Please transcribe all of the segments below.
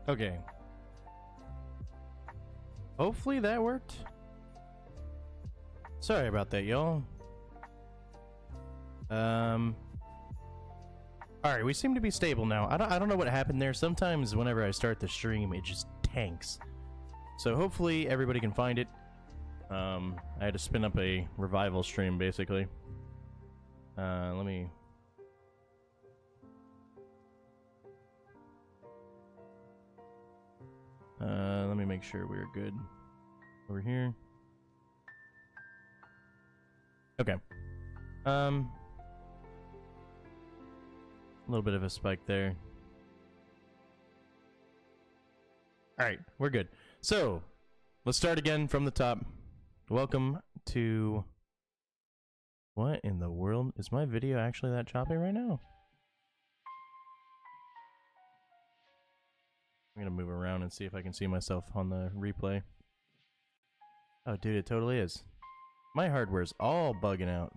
Okay. Hopefully that worked. Sorry about that, y'all. Alright, we seem to be stable now. I don't know what happened there. Sometimes whenever I start the stream, it just tanks. So hopefully everybody can find it. I had to spin up a revival stream, basically. Let me make sure we're good over here. Okay. A little bit of a spike there. Alright, we're good. So, let's start again from the top. Welcome to... What in the world? Is my video actually that choppy right now? I'm gonna move around and see if I can see myself on the replay. Oh, dude, it totally is. My hardware's all bugging out.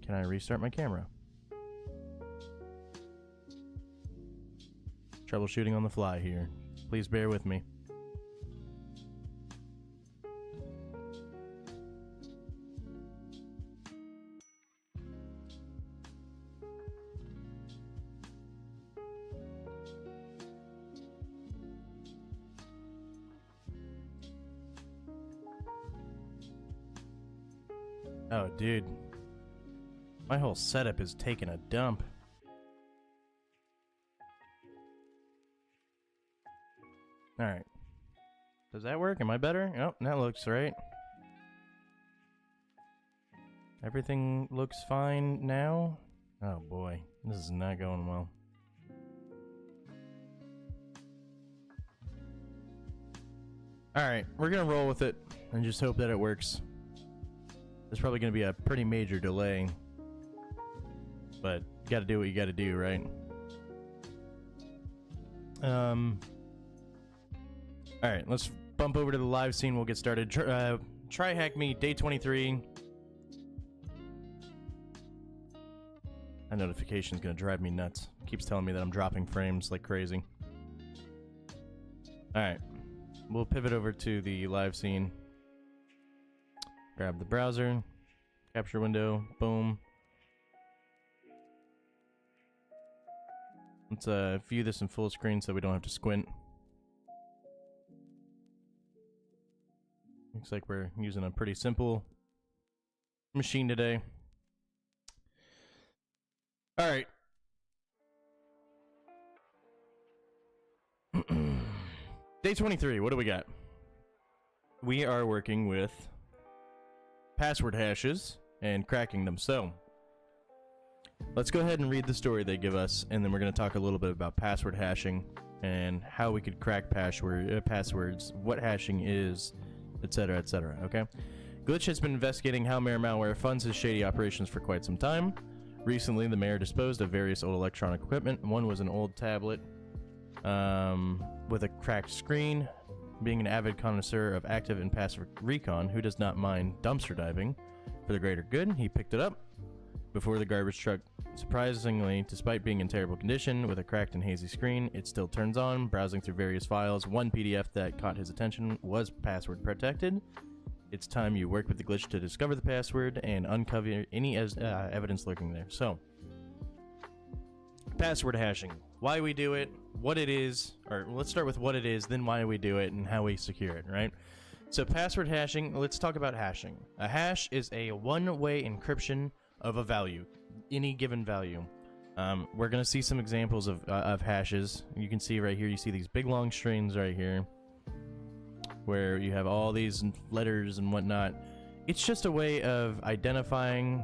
Can I restart my camera? Troubleshooting on the fly here. Please bear with me. Oh, dude. My whole setup is taking a dump. Alright. Does that work? Am I better? Oh, that looks right. Everything looks fine now? Oh boy, this is not going well. Alright, we're gonna roll with it and just hope that it works. There's probably gonna be a pretty major delay. But you gotta do what you gotta do, right? Alright, let's bump over to the live scene. We'll get started. Try hack me, day 23. That notification's gonna drive me nuts. Keeps telling me that I'm dropping frames like crazy. Alright. We'll pivot over to the live scene. Grab the browser. Capture window. Boom. Let's view this in full screen so we don't have to squint. Looks like we're using a pretty simple machine today. Alright. Day 23, what do we got? We are working with password hashes and cracking them. So, let's go ahead and read the story they give us, and then we're going to talk a little bit about password hashing and how we could crack passwords, what hashing is, etc., etc., okay? Glitch has been investigating how mayor malware funds his shady operations for quite some time. Recently, the mayor disposed of various old electronic equipment. One was an old tablet with a cracked screen. Being an avid connoisseur of active and passive recon, who does not mind dumpster diving for the greater good, he picked it up before the garbage truck. Surprisingly, despite being in terrible condition with a cracked and hazy screen, it still turns on. Browsing through various files, one PDF that caught his attention was password protected. It's time you work with the glitch to discover the password and uncover any evidence lurking there. So, password hashing. Why we do it, what it is, or let's start with what it is, then why we do it, and how we secure it, right? So password hashing, let's talk about hashing. A hash is a one-way encryption of a value, any given value. We're going to see some examples of hashes. You can see right here, you see these big long strings right here, where you have all these letters and whatnot. It's just a way of identifying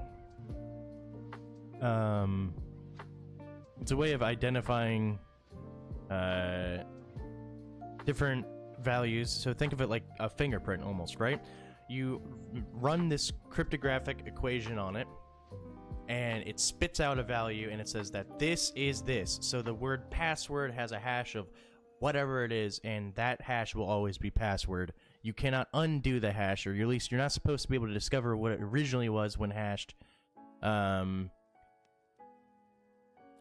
different values. So think of it like a fingerprint almost, right? You run this cryptographic equation on it, and it spits out a value, and it says that this is this. So the word password has a hash of whatever it is, and that hash will always be password. You cannot undo the hash, or at least you're not supposed to be able to discover what it originally was when hashed.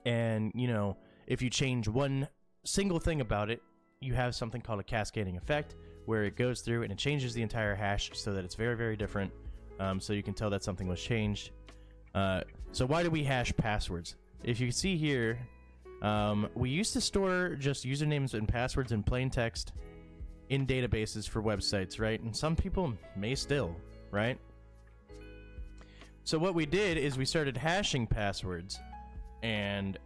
And, you know, if you change one single thing about it, you have something called a cascading effect, where it goes through and it changes the entire hash so that it's very, very different. So you can tell that something was changed. So why do we hash passwords? If you can see here, we used to store just usernames and passwords in plain text in databases for websites, right? And some people may still, right? So what we did is we started hashing passwords, and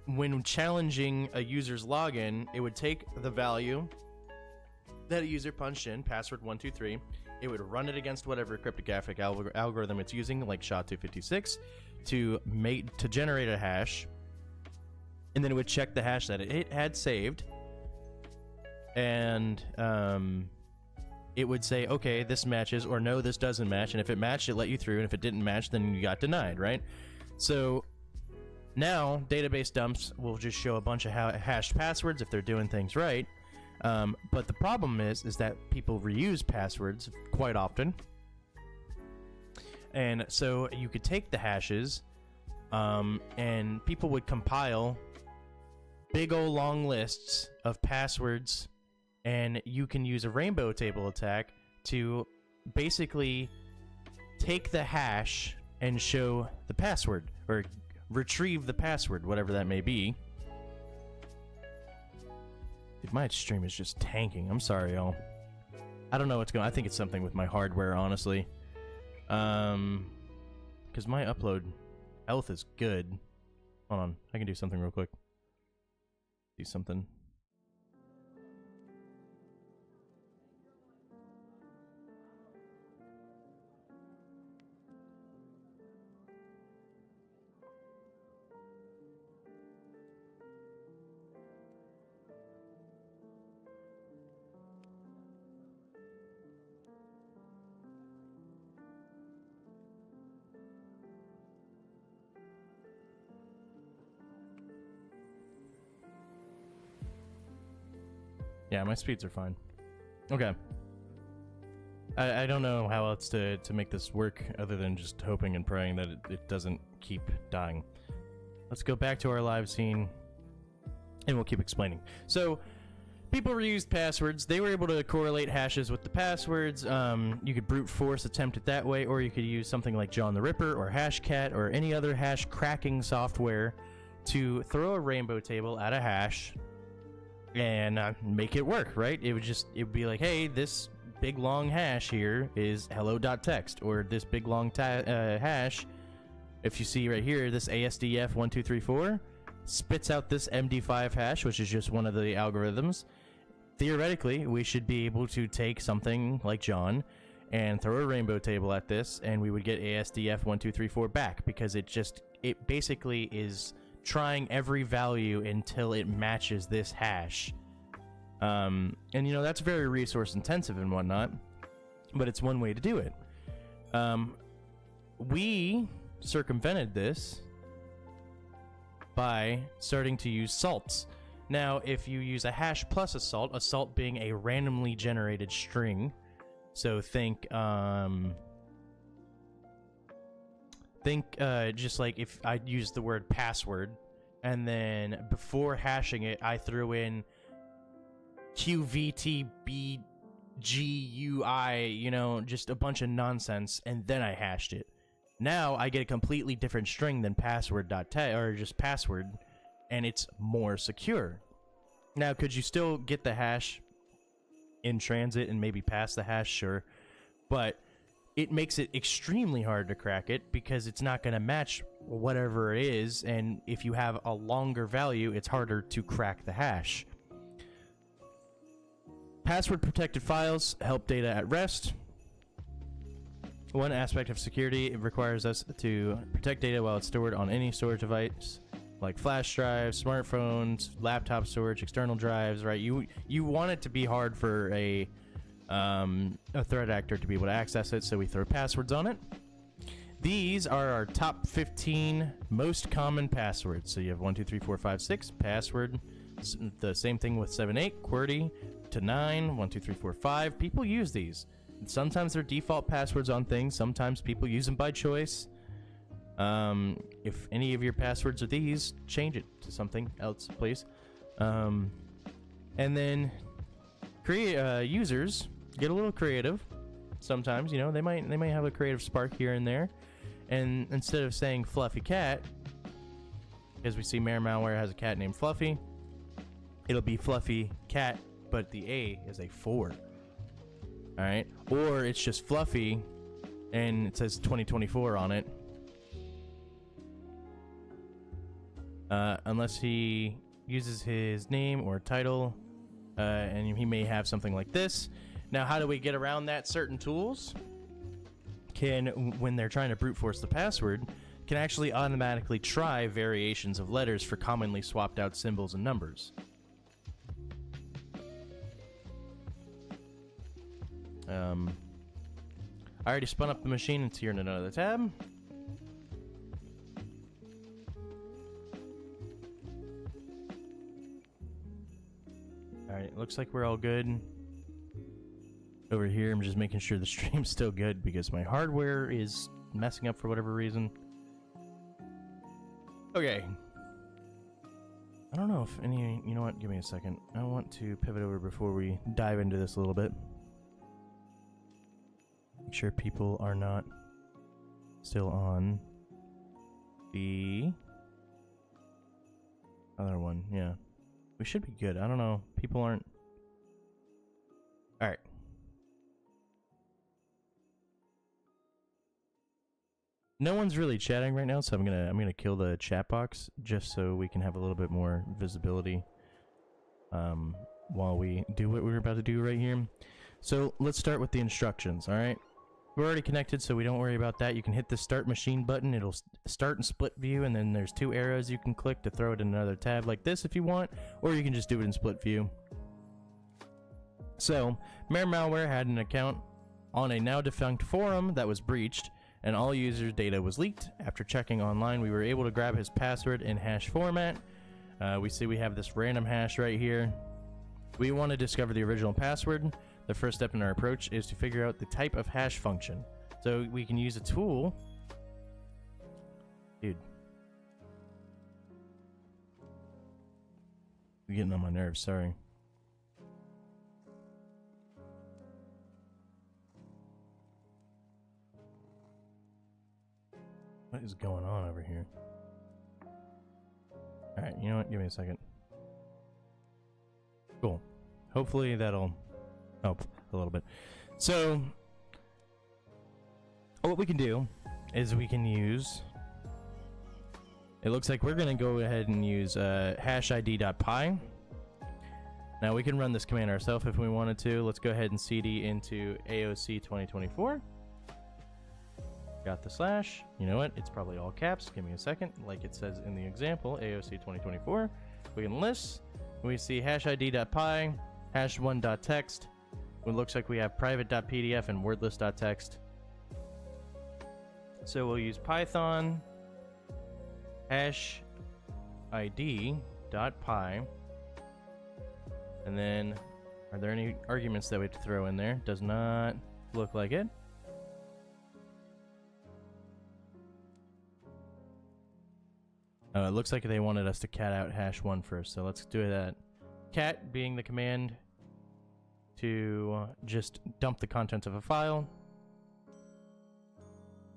when challenging a user's login, it would take the value that a user punched in, password 123, it would run it against whatever cryptographic algorithm it's using, like SHA-256, to generate a hash, and then it would check the hash that it had saved, and it would say, okay, this matches, or no, this doesn't match, and if it matched, it let you through, and if it didn't match, then you got denied, right? So now database dumps will just show a bunch of hashed passwords if they're doing things right. But the problem is that people reuse passwords quite often. And so you could take the hashes, and people would compile big ol' long lists of passwords, and you can use a rainbow table attack to basically take the hash and show the password, or retrieve the password, whatever that may be. Dude, my stream is just tanking. I'm sorry, y'all. I don't know what's going on. I think it's something with my hardware, honestly. Because my upload health is good. Hold on. I can do something real quick. Do something. Yeah, my speeds are fine. Okay. I don't know how else to make this work other than just hoping and praying that it doesn't keep dying. Let's go back to our live scene, and we'll keep explaining. So, people reused passwords. They were able to correlate hashes with the passwords. You could brute force attempt it that way, or you could use something like John the Ripper or Hashcat or any other hash cracking software to throw a rainbow table at a hash and make it work, right? It would be like, hey, this big long hash here is hello.txt, or this big long hash, if you see right here, this ASDF1234 spits out this MD5 hash, which is just one of the algorithms. Theoretically, we should be able to take something like John and throw a rainbow table at this, and we would get ASDF1234 back, because it basically is trying every value until it matches this hash. And you know, that's very resource intensive and whatnot, but it's one way to do it. We circumvented this by starting to use salts. Now, if you use a hash plus a salt being a randomly generated string, so think just like if I used the word password, and then before hashing it, I threw in QVTBGUI, you know, just a bunch of nonsense, and then I hashed it. Now I get a completely different string than password.txt, or just password, and it's more secure. Now, could you still get the hash in transit and maybe pass the hash? Sure. But it makes it extremely hard to crack it, because it's not going to match whatever it is, and if you have a longer value, it's harder to crack the hash. Password protected files help data at rest. One aspect of security, it requires us to protect data while it's stored on any storage device, like flash drives, smartphones, laptop storage, external drives, right? You want it to be hard for a threat actor to be able to access it, so we throw passwords on it. These are our top 15 most common passwords. So you have 1, 2, 3, 4, 5, 6 password. The same thing with 7, 8, QWERTY to 9, 1, 2, 3, 4, 5. People use these. Sometimes they're default passwords on things. Sometimes people use them by choice. If any of your passwords are these, change it to something else, please. And then create users get a little creative. Sometimes, you know, they might have a creative spark here and there. And instead of saying Fluffy Cat, because we see Malware has a cat named Fluffy, it'll be Fluffy Cat, but the A is a 4. All right, or it's just Fluffy, and it says 2024 on it. Unless he uses his name or title, and he may have something like this. Now, how do we get around that? Certain tools can, when they're trying to brute force the password, can actually automatically try variations of letters for commonly swapped out symbols and numbers. I already spun up the machine. It's here in another tab. Alright, looks like we're all good. Over here, I'm just making sure the stream's still good because my hardware is messing up for whatever reason. Okay. I don't know if any... You know what? Give me a second. I want to pivot over before we dive into this a little bit. Make sure people are not still on the other one. Yeah. We should be good. I don't know. People aren't... Alright. No one's really chatting right now, so I'm gonna kill the chat box just so we can have a little bit more visibility while we do what we're about to do right here. So let's start with the instructions. All right, we're already connected, so we don't worry about that. You can hit the start machine button. It'll start in split view, and then there's 2 arrows you can click to throw it in another tab like this if you want, or you can just do it in split view. So Malware had an account on a now defunct forum that was breached, and all users' data was leaked. After checking online, we were able to grab his password in hash format. We see we have this random hash right here. We want to discover the original password. The first step in our approach is to figure out the type of hash function. So we can use a tool. Dude. You're getting on my nerves, sorry. What is going on over here? Alright, you know what? Give me a second. Cool. Hopefully that'll help a little bit. So, what we can do is we can use... It looks like we're going to go ahead and use hashid.py. Now we can run this command ourselves if we wanted to. Let's go ahead and cd into AOC 2024. Got the slash. You know what? It's probably all caps. Give me a second. Like it says in the example, AOC 2024. We can list. We see hashid.py, hash1.txt. It looks like we have private.pdf and wordless.txt. So we'll use Python hashid.py. And then, are there any arguments that we have to throw in there? Does not look like it. It looks like they wanted us to cat out hash1 first, so let's do that. Cat being the command to just dump the contents of a file.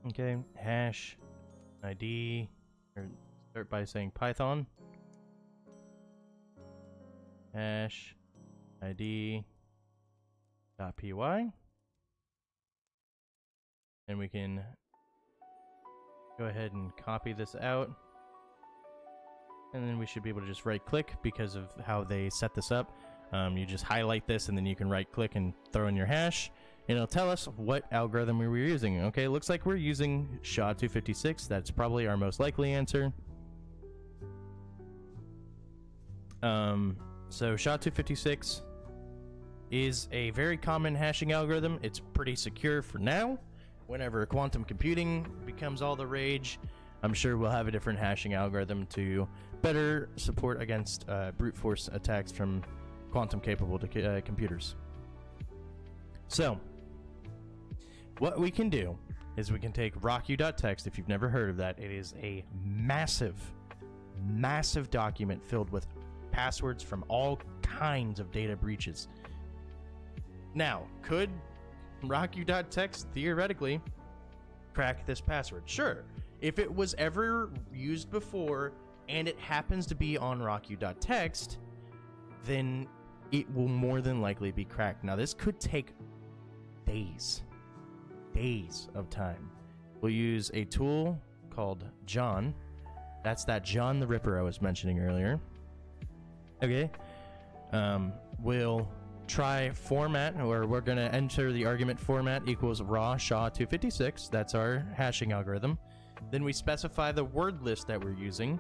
Okay, hash ID, or start by saying Python. Hash ID .py. And we can go ahead and copy this out. And then we should be able to just right click because of how they set this up. You just highlight this and then you can right click and throw in your hash. And it'll tell us what algorithm we were using. Okay, looks like we're using SHA-256. That's probably our most likely answer. So SHA-256 is a very common hashing algorithm. It's pretty secure for now. Whenever quantum computing becomes all the rage, I'm sure we'll have a different hashing algorithm to better support against brute force attacks from quantum capable computers. So, what we can do is we can take rocku.txt. If you've never heard of that, it is a massive, massive document filled with passwords from all kinds of data breaches. Now, could rocku.txt theoretically crack this password? Sure. If it was ever used before and it happens to be on rocku.txt, then it will more than likely be cracked. Now, this could take days of time. We'll use a tool called John. That's that John the Ripper I was mentioning earlier. Okay. We'll try format, or we're going to enter the argument format equals raw SHA-256. That's our hashing algorithm. Then we specify the word list that we're using,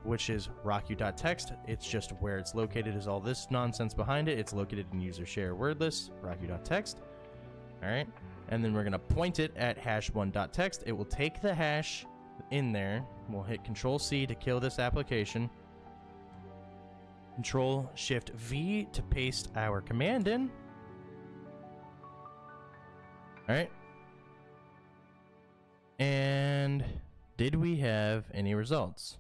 which is rocku.txt. It's just where it's located is all this nonsense behind it. It's located in user share word list, rocku.txt. All right. And then we're going to point it at hash1.txt. It will take the hash in there. We'll hit Control-C to kill this application. Control-Shift-V to paste our command in. All right. And did we have any results?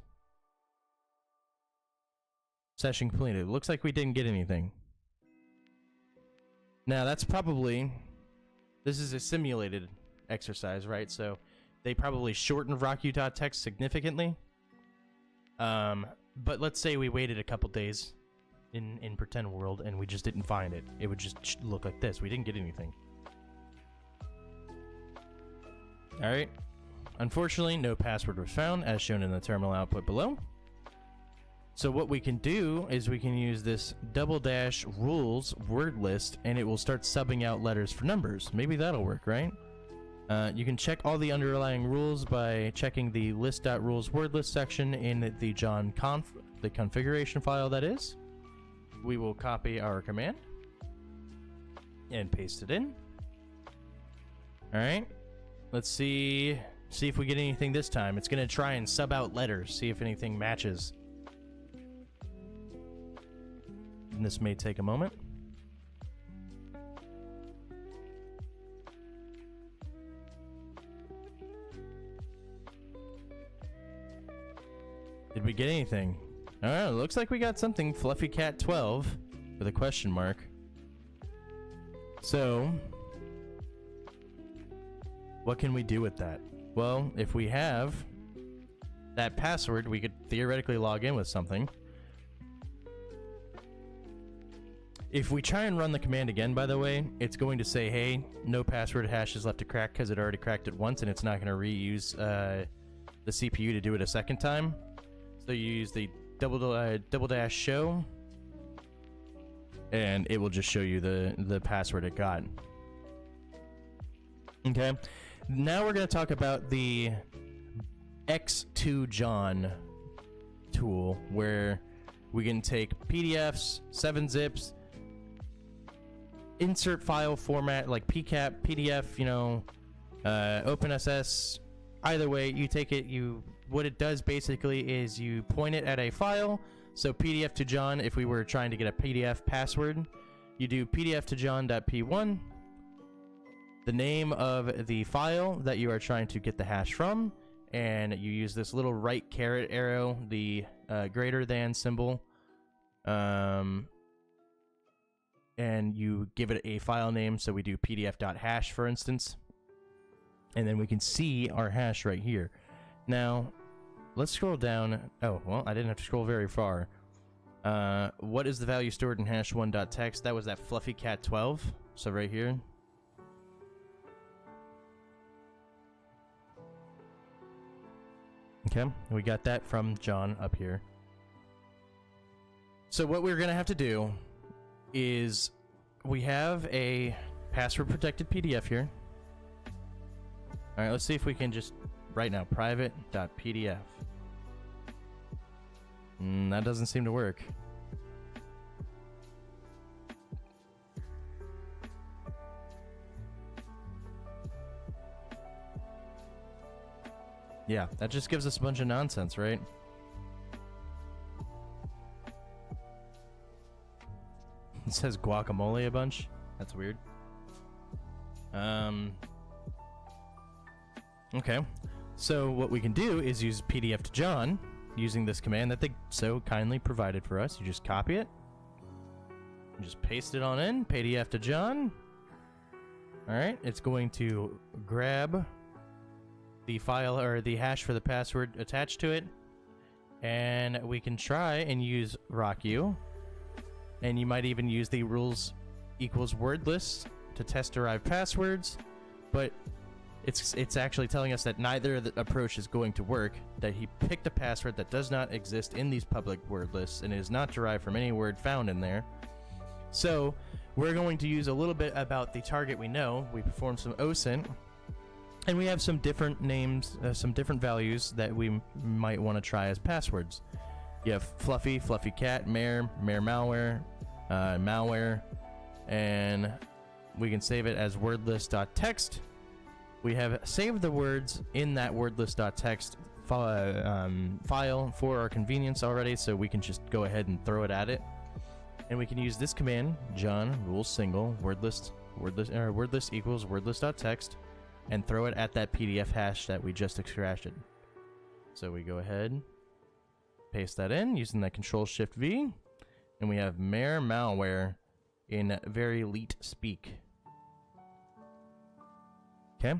Session completed. It looks like we didn't get anything. Now, that's probably... This is a simulated exercise, right? So they probably shortened rocku.txt significantly. But let's say we waited a couple days in pretend world and we just didn't find it. It would just look like this. We didn't get anything. All right. Unfortunately, no password was found, as shown in the terminal output below. So what we can do is we can use this --rules word list, and it will start subbing out letters for numbers. Maybe that'll work, right? You can check all the underlying rules by checking the list.rules word list section in the John the configuration file that is. We will copy our command and paste it in. All right. Let's see if we get anything this time. It's going to try and sub out letters, see if anything matches. And this may take a moment. Did we get anything? Alright, looks like we got something. Fluffy Cat 12 with a question mark. So, what can we do with that? Well, if we have that password, we could theoretically log in with something. If we try and run the command again, by the way, it's going to say, hey, no password hash is left to crack because it already cracked it once, and it's not going to reuse the CPU to do it a second time. So you use the double dash show, and it will just show you the password it got. Okay, now we're going to talk about the X2John tool, where we can take PDFs, 7-zips, insert file format like PCAP, PDF, you know, OpenSS. Either way, you take it. What it does basically is you point it at a file. So PDF to John. If we were trying to get a PDF password, you do PDF to John.p1, the name of the file that you are trying to get the hash from, and you use this little right caret arrow, the greater than symbol. And you give it a file name, so we do pdf.hash, for instance. And then we can see our hash right here. Now, let's scroll down. Oh, well, I didn't have to scroll very far. What is the value stored in hash1.txt? That was that Fluffy Cat 12. So right here. Okay, we got that from John up here. So what we're going to have to do is we have a password protected PDF here. All right, let's see if we can just right now private.pdf. That doesn't seem to work. Yeah, that just gives us a bunch of nonsense, right? It says guacamole a bunch. That's weird. Okay, so what we can do is use PDF to John using this command that they so kindly provided for us. You just copy it, and just paste it on in, PDF to John. All right, it's going to grab the file or the hash for the password attached to it, and we can try and use RockU, and you might even use the rules equals word list to test derived passwords, but it's actually telling us that neither the approach is going to work, that he picked a password that does not exist in these public word lists and is not derived from any word found in there. So we're going to use a little bit about the target we know. We perform some OSINT, and we have some different names, some different values that we might want to try as passwords. You have Fluffy, Fluffy Cat, Mare, Mare Malware, Malware, and we can save it as wordlist.txt. We have saved the words in that wordlist.txt file for our convenience already, so we can just go ahead and throw it at it. And we can use this command, John rules single wordlist equals wordlist.txt, and throw it at that PDF hash that we just extracted. So we go ahead, paste that in using that Control-Shift-V, and we have Mare Malware in very elite speak. Okay.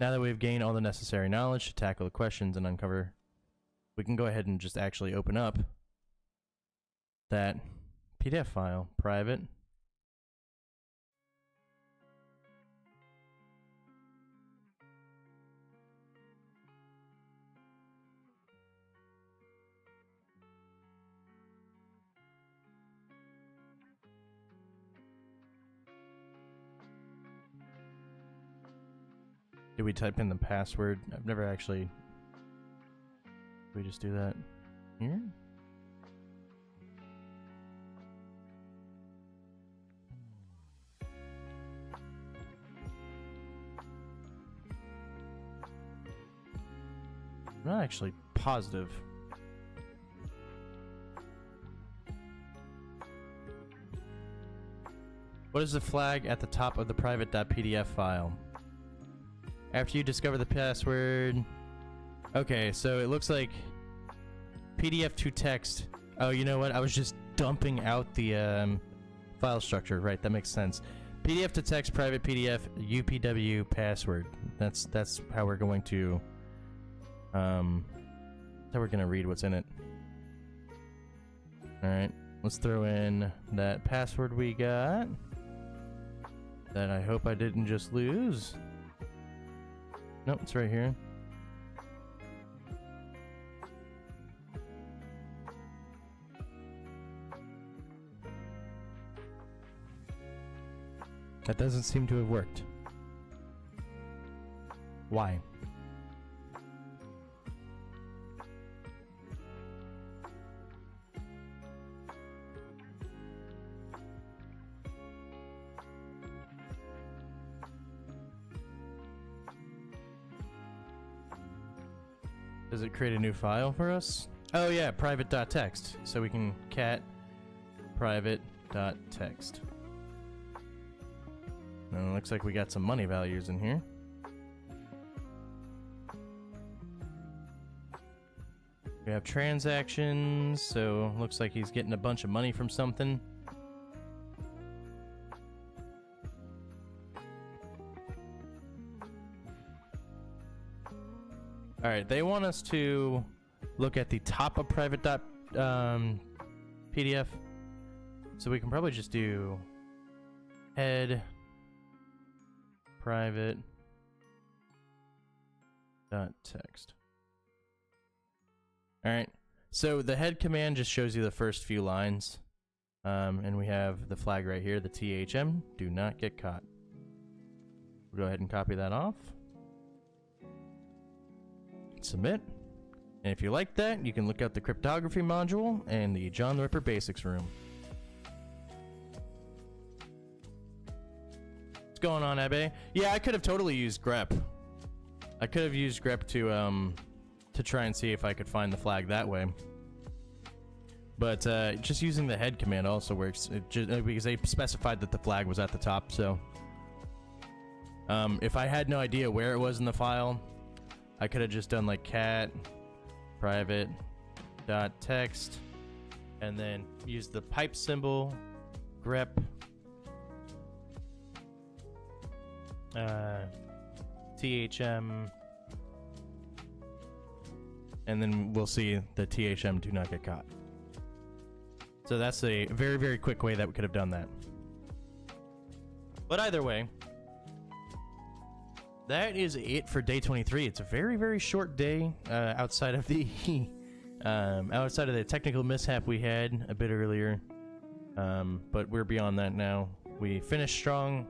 Now that we've gained all the necessary knowledge to tackle the questions and uncover, we can go ahead and just actually open up that PDF file, private. Did we type in the password? I've never actually... Did we just do that here? I'm not actually positive. What is the flag at the top of the private.pdf file? After you discover the password... Okay, so it looks like PDF to text. Oh, you know what? I was just dumping out the file structure. Right, that makes sense. PDF to text, private PDF, UPW password. That's how we're going to... how we're going to read what's in it. Alright, let's throw in that password we got. That I hope I didn't just lose. Nope, it's right here. That doesn't seem to have worked. Why? Does it create a new file for us? Oh yeah, private.txt. So we can cat private.txt. And it looks like we got some money values in here. We have transactions, so looks like he's getting a bunch of money from something. Alright, they want us to look at the top of private.pdf. So we can probably just do head private.txt. Alright, so the head command just shows you the first few lines. And we have the flag right here, the THM, do not get caught. We'll go ahead and copy that off. Submit. And if you like that, you can look out the cryptography module and the John the Ripper basics room. What's going on, Abe? Yeah, I could have totally used grep. I could have used grep to try and see if I could find the flag that way. But just using the head command also works, because they specified that the flag was at the top, so. If I had no idea where it was in the file, I could have just done like cat private dot text and then use the pipe symbol, grep, THM, and then we'll see the THM do not get caught. So that's a very, very quick way that we could have done that. But either way, that is it for day 23. It's a very, very short day outside of the outside of the technical mishap we had a bit earlier. But we're beyond that now. We finished strong,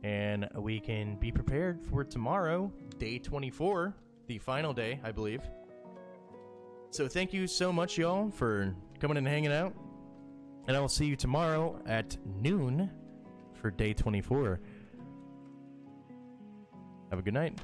and we can be prepared for tomorrow, day 24, the final day, I believe. So thank you so much, y'all, for coming and hanging out. And I will see you tomorrow at noon for day 24. Have a good night.